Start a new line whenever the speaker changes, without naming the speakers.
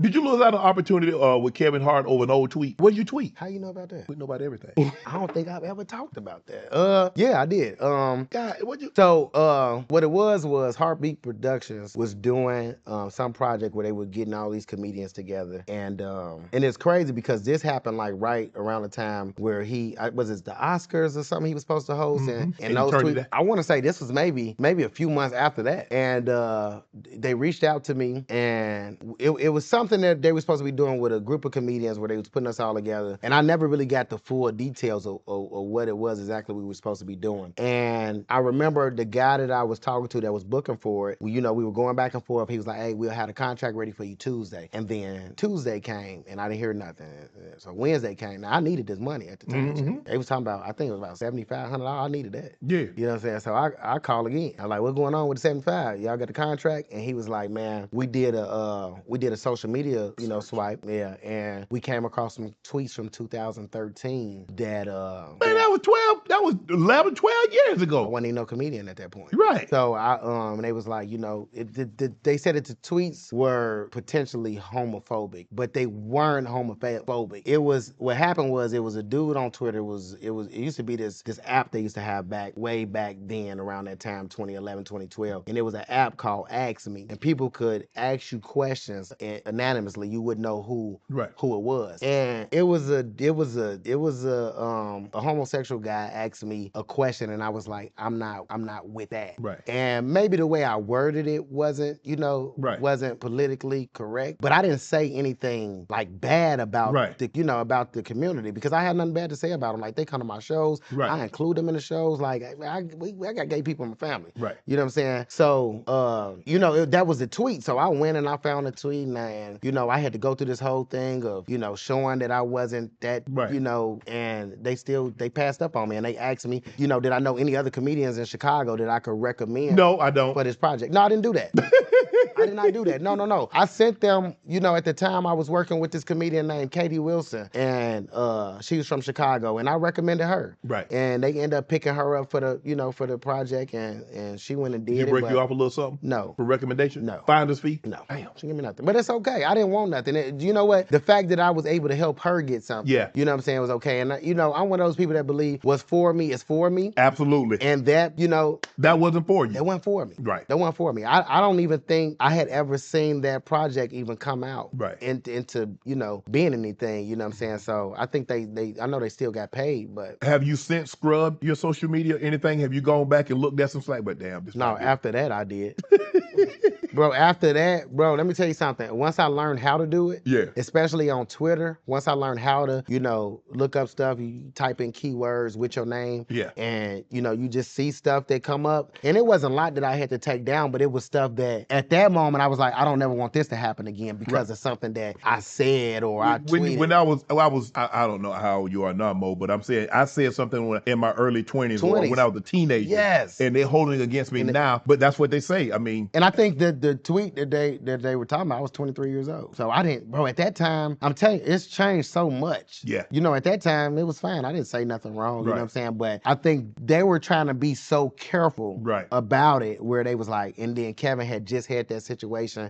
Did you lose out on opportunity with Kevin Hart over an old tweet? What did you tweet?
How you know about that?
We know about everything.
I don't think I've ever talked about that. Yeah, I did.
God, what you?
So, what it was Heartbeat Productions was doing some project where they were getting all these comedians together, and it's crazy because this happened like right around the time where was it the Oscars or something he was supposed to host, and
And he
those
turned it
tweets.
down.
I want to say this was maybe a few months after that, and they reached out to me, and it was something that they were supposed to be doing with a group of comedians where they was putting us all together, and I never really got the full details of what it was exactly we were supposed to be doing. And I remember the guy that I was talking to that was booking for it, we were going back and forth. He was like, hey, we'll have a contract ready for you Tuesday. And then Tuesday came and I didn't hear nothing. So Wednesday came. Now I needed this money at the time. They was talking about, I think it was about $7,500. I needed that.
Yeah.
You know what I'm saying? So I called again. I'm like, what's going on with the 75? Y'all got the contract? And he was like, man, we did a social media, swipe. Yeah. And we came across some tweets from 2013 that
Man, that was 11, 12 years
I
ago.
wasn't even no comedian at that point.
Right.
So they was like, they said that the tweets were potentially homophobic, but they weren't homophobic. What happened was it was a dude on Twitter. It used to be this app they used to have way back then around that time, 2011, 2012, and it was an app called Ask Me, and people could ask you questions anonymously. You wouldn't know who it was, and it was a homosexual guy asked me a question, and I was like, I'm not with that.
Right.
And maybe the way I worded it wasn't, wasn't politically correct, but I didn't say anything like bad about about the community because I had nothing bad to say about them. Like they come to my shows, I include them in the shows. Like I got gay people in my family.
Right.
You know what I'm saying? So, that was the tweet. So I went and I found the tweet, and I had to go through this whole thing of, showing that I wasn't that, and they passed up on me and they asked me, did I know any other comedians in Chicago that I could recommend?
No, I don't.
For this project. No, I didn't do that. I did not do that. No. I sent them, at the time I was working with this comedian named Katie Wilson, and she was from Chicago, and I recommended her.
Right.
And they ended up picking her up for the project, and she went and did it.
Did she break you off a little something?
No.
For recommendation?
No.
Finder's fee?
No. Damn. She gave me nothing. But it's okay. I didn't want nothing. You know what? The fact that I was able to help her get something, you know what I'm saying, was okay. And I'm one of those people that believe what's for me is for me.
Absolutely.
And that,
that wasn't for you.
That wasn't for me.
Right.
That wasn't for me. I don't even think I had ever seen that project even come out.
Right.
Into being anything, you know what I'm saying? So I think I know they still got paid, but.
Have you since scrubbed your social media or anything? Have you gone back and looked at some slack? But damn, this
No, after that I did. Bro, after that, let me tell you something. Once I learned how to do it, especially on Twitter, once I learned how to, look up stuff, you type in keywords with your name, and, you just see stuff that come up. And it wasn't a lot that I had to take down, but it was stuff that at that moment I was like, I don't ever want this to happen again because of something that I said or I tweeted.
When I don't know how old you are now, Mo, but I'm saying I said something in my early 20s. Or when I was a teenager.
Yes.
And they're holding it against me now, but that's what they say. I mean.
And I think that the tweet that they were talking about, I was 23 years old. So I didn't, bro, at that time, I'm telling you, it's changed so much.
Yeah.
At that time, it was fine. I didn't say nothing wrong, you know what I'm saying? But I think they were trying to be so careful about it where they was like, and then Kevin had just had that situation